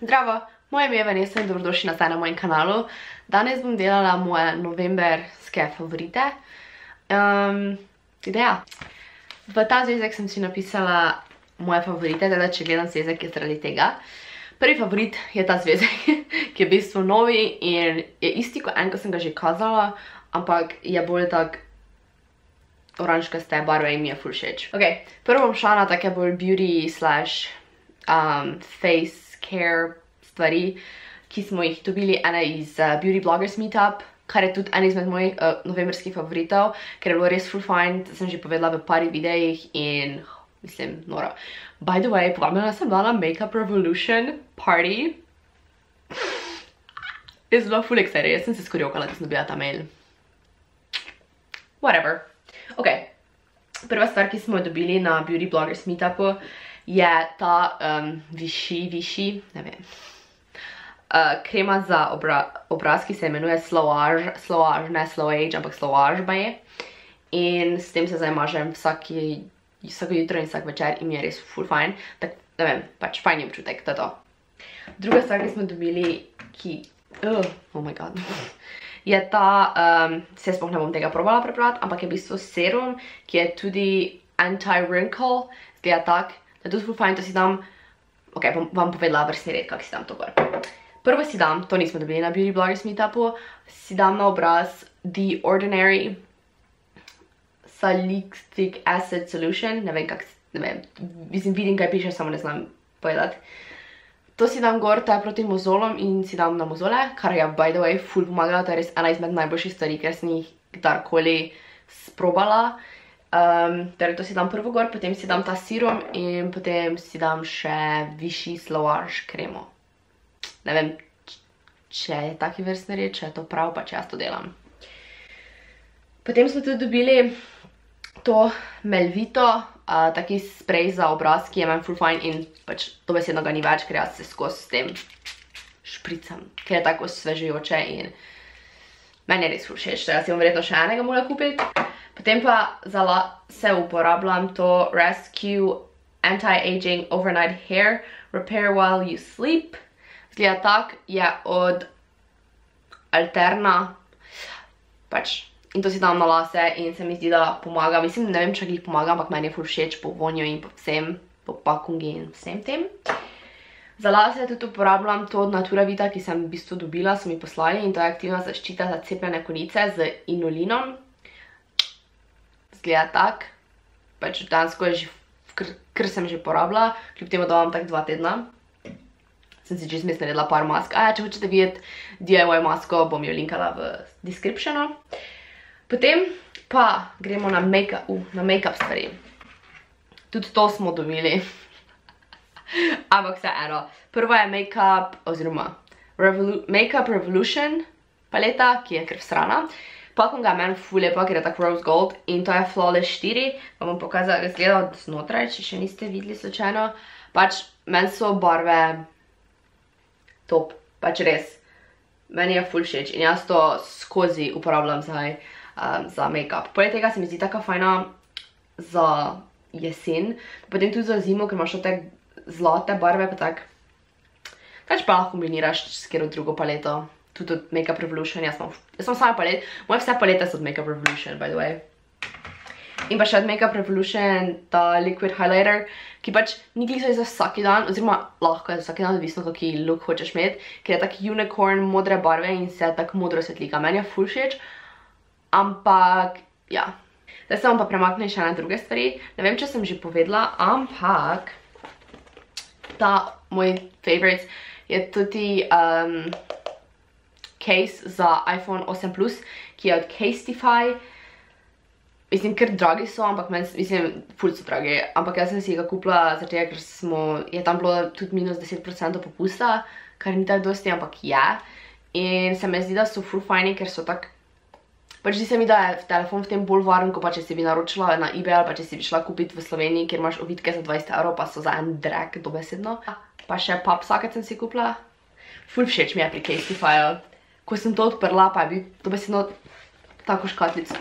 Zdravo, moje ime je Vanessa in dobrodošli nazaj na mojem kanalu. Danes bom delala moje novemberske favorite. V ta zvezek sem si napisala moje favorite, teda če gledam zvezek je zaradi tega. Prvi favorit je ta zvezek, ki je v bistvu novi in je isti kot en, ko sem ga že kazala, ampak je bolj tak oranžkaste barve in mi je ful všeč. Ok, prvo bom šla na take bolj beauty slash face care stvari, ki smo jih dobili ene iz Beauty Bloggers Meetup, kar je tudi en izmed mojih novemberskih favoritov, ker je bilo res full fine, to sem že povedala v pari videih in mislim, noro. By the way, povabljena sem bila na Makeup Revolution party. Jaz bila full excited, jaz sem se skorjokala, da sem dobila ta mail. Whatever. Ok, prva stvar, ki smo jo dobili na Beauty Bloggers Meetupu, je ta Vichy, ne vem, krema za obraz, ki se imenuje Slowage, ne Slow Age, ampak Slowage baje. In s tem se zdaj mažem vsako jutro in vsak večer in mi je res full fine. Tak, ne vem, pač fajn je občutek, to je to. Druga stvar, ki smo dobili, oh my god, je ta, se sploh ne bom tega probala prebrati, ampak je v bistvu serum, ki je tudi anti-wrinkle, zgleda tak, da je tudi full fine, to si dam, ok, bom vam povedala vrstni red, kak si dam to gor. Prvo si dam, to nismo dobili na Beauty Bloggers Meetupu, si dam na obraz The Ordinary Salicylic Acid Solution, ne vem kak, ne vem, mislim, vidim kaj piše, samo ne znam povedati. To si dam gor, to je proti mozolom in si dam na mozole, kar je by the way full pomagala, to je res ena izmed najboljših stvari, ker sem jih kdarkoli sprobala. Torej to si dam prvo gor, potem si dam ta serum in potem si dam še Vichy Slowage kremo. Ne vem, če je taki vrstni red, če je to prav, pa če jaz to delam. Potem smo tudi dobili to Melvito, taki sprej za obraz, ki je meni full fine in pač dobesedno ga ni več, ker jaz se skozi s tem špricam, ker je tako osvežujoče in meni je res full všeč, da jaz si bom verjetno še enega morala kupiti. Potem pa za lase uporabljam to Rescue Anti-Aging Overnight Hair Repair While You Sleep. Zgleda tak, je od Alterna, pač, in to si dam na lase in se mi zdi, da pomaga, mislim, ne vem, če jih pomaga, ampak meni je ful všeč po vonju in po vsem, po pakungi in vsem tem. Za lase tudi uporabljam to od Natura Vita, ki sem v bistvu dobila, so mi poslali in to je aktivna zaščita za cepljene konice z inulinom. Zgleda tak, pač dansko je že, kar sem že porabila, kljub temu, da vam tak 2 tedna. Sem si čisto naredila par mask. Če hočete videti DIY masko, bom jo linkala v descriptionu. Potem pa gremo na make-up stvari. Tudi to smo dobili. Ampak vseeno. Prvo je Makeup Revolution paleta, ki je kar vsrana. Pakunga je meni ful lepa, ker je tak rose gold in to je Flawless 4. Vam bom pokazala, da izgleda od znotraj, če še niste videli slučajno. Pač meni so barve top, pač res. Meni je ful všeč in jaz to skozi uporabljam zdaj za make-up. Poleg tega se mi zdi taka fajna za jesen, potem tudi za zimo, ker imaš te zlate barve, pa tak. Pač pa lahko kombiniraš s kjero drugo paleto. Tudi od Makeup Revolution, jaz sem sama palet, moje vse palete so od Makeup Revolution, by the way. In pa še od Makeup Revolution ta Liquid Highlighter, ki pač ni gliso za vsaki dan, oziroma lahko je za vsaki dan, odvisno kaki look hočeš imeti, ker je tak unicorn modre barve in se tak modro svetlika. Meni je ful všeč, ampak, ja. Zdaj se vam pa premakne še na druge stvari. Ne vem, če sem že povedala, ampak ta moj favorites je tudi case za iPhone 8 Plus, ki je od Casetify. Mislim, ker dragi so, ampak mislim, ful so dragi. Ampak jaz sem si ga kupila zaradi tega, ker je tam bilo tudi minus 10% popusta, kar ni tako dosti, ampak je. In se mi zdi, da so ful fajni, ker so tak. Pač zdi se mi, da je telefon v tem bolj varen, kot pa če si bi naročila na eBay ali pa če si bi šla kupiti v Sloveniji, kjer imaš ovitke za 20 €, pa so za en drag dobesedno. Pa še pop socket sem si kupila. Ful všeč mi je pri Casetifyu. Ko sem to odprla, pa je bil dobesedno tako škatlico.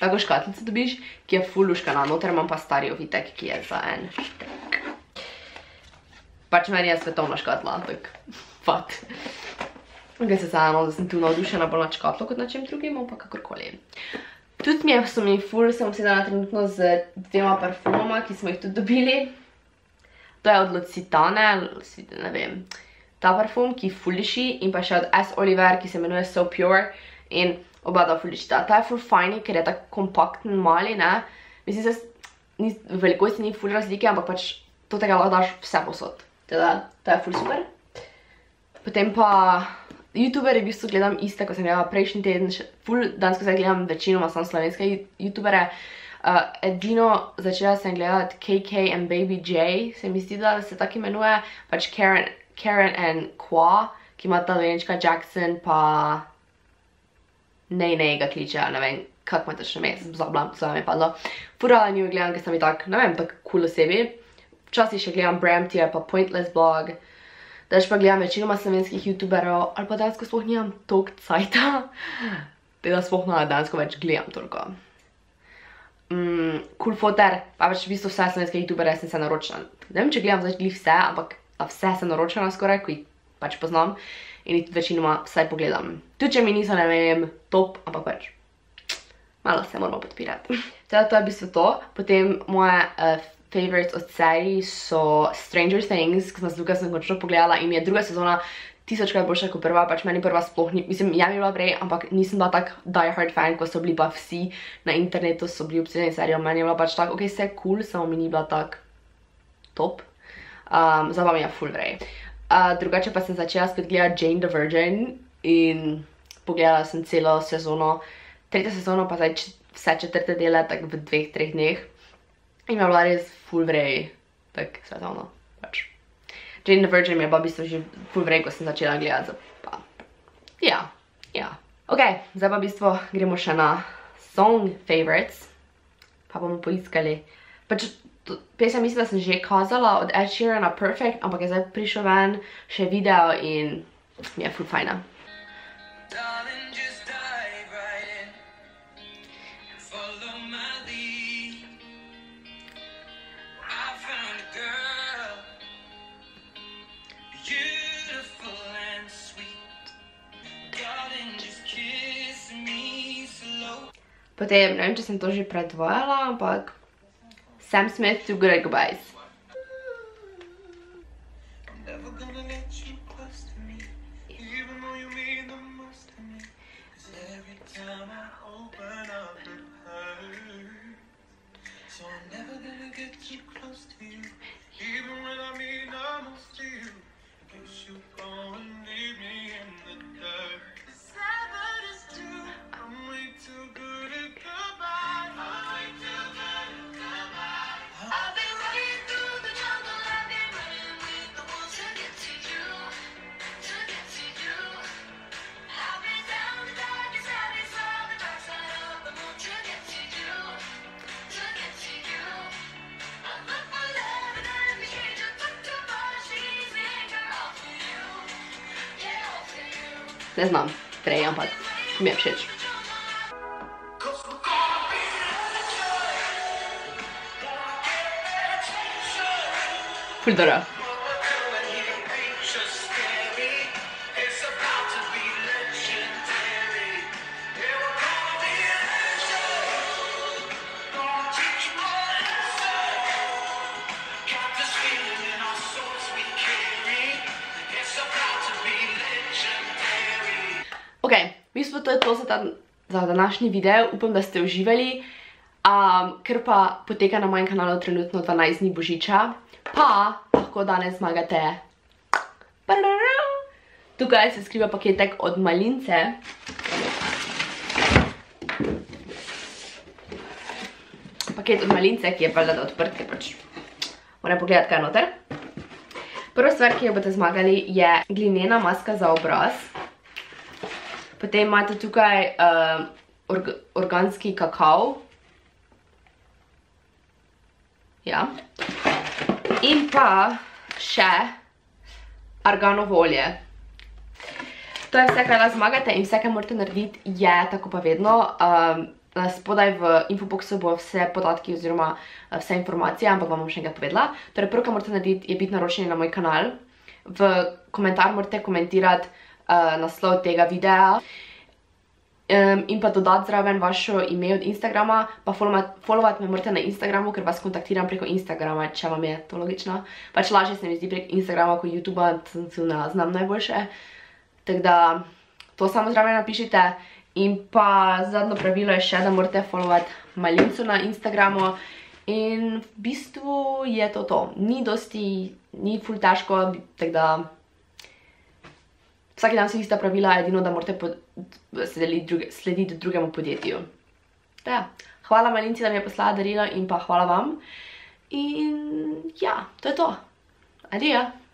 Tako škatlico dobiš, ki je ful luškana. Noter imam pa stari ovitek, ki je za en štrek. pač meni je svetovna škatla, tak fat. Ok, se da sem tu navdušena bolj na škatlo kot na čem drugim, ampak kakorkoli. Tudi sem obsedena trenutno z 2 parfumoma, ki smo jih tudi dobili. To je od L'Occitane, ne vem, ta parfum, ki ful diši, in pa še od S. Oliver, ki se imenuje So Pure, in oba da ful dišita. Ta je ful fajni, ker je tak kompaktn, mali, ne. Mislim, v velikosti ni ful razlike, ampak pač to tega lahko daš vse posod. Teda, to je ful super. Potem pa YouTubere v bistvu gledam iste, ko sem gledala prejšnji teden, ful dansko zdaj gledam večinoma samo slovenske YouTubere. Edino začela sem gledati KK and Baby J, se mi zdi, da se tak imenuje, pač Karen and Kwa, ki ima ta dojenčka Jackson, pa Nej ga kliče, ne vem, kak ima točno ime, zablam, to mi je padlo. Furala njo gledam, ker sem mi tak, ne vem, tak cool osebi. Včasih še gledam Bramtija, pa Pointless Blog. Daž pa gledam večinoma slovenskih youtuberov, ali pa dansko sploh nimam toliko cajta, da sploh na dansko več gledam toliko. Cool Foter, pa več v bistvu vse slovenske youtubere sem se naročila. Ne vem, če gledam zdaj glih vse, ampak vse sem naročila skoraj, ko jih pač poznam in jih tudi večinoma vsaj pogledam. Tudi če mi niso, ne vem, top, ampak pač malo se moramo podpirati. Teda to je v bistvu to. Potem moje favorites od serij so Stranger Things, ki sem z Lukasom končno pogledala in mi je druga sezona 1000krat boljša kot prva, pač meni prva sploh ni, mislim, ja mi bila prej, ampak nisem bila tak die hard fan, ko so bili pa vsi na internetu, so bili obsedeni serijo, meni je bila pač tak, ok, vse cool, samo mi ni bila tak top. Zdaj pa mi je full vrej. Drugače pa sem začela spet gledati Jane the Virgin in pogledala sem celo sezono, 3. sezono pa zdaj vse 4. dele, tak v 2-3 dneh. In mi je bila res full vrej, tak svetovno, pač. Jane the Virgin mi je pa v bistvu že full vrej, ko sem začela gledati, pa ja. Ok, zdaj pa v bistvu gremo še na song favorites, pa bomo poiskali. Pač pesem mislim, da sem že kazala od Ed Sheerana Perfect, ampak je zdaj prišel ven še video in mi je full fajna. Potem, ne vem, če sem to že predvajala, ampak Sam Smith, Two Good Goodbyes. Ne znam, prej, ampak mi je všeč. Ful dobro. Ok, v bistvu to je to za današnji video, upam, da ste uživali, ker pa poteka na mojem kanalu trenutno 12 dni božiča, pa lahko danes zmagate tukaj se skriva paketek od Malince. Paket od Malince, ki je valjda odprt, ker pač moram pogledati, kaj je noter. Prva stvar, ki jo boste zmagali, je glinena maska za obraz. Potem imate tukaj organski kakao. Ja. In pa še arganovo olje. To je vse, kar lahko zmagate in vse, kar morate narediti, je, tako pa vedno, spodaj v infoboxu bo vse podatki oziroma vse informacije, ampak vam bom še enkrat povedala. Torej, prvo, kar morate narediti, je biti naročeni na moj kanal. V komentar morate komentirati naslov tega videa in pa dodati zraven vašo ime od Instagrama, pa followati me morate na Instagramu, ker vas kontaktiram preko Instagrama, če vam je to logično. Pač lažje se mi zdi preko Instagrama kot YouTubea, se ne znam najboljše. Tako da to samo zraven napišite. In pa zadnjo pravilo je še, da morate followati Malinco na Instagramu. In v bistvu je to. Ni ful težko, tako da vsak dan so ista pravila, edino da morate slediti drugemu podjetju. Hvala Malinci, da mi je poslala darilo in pa hvala vam. In ja, to je to. Adijo!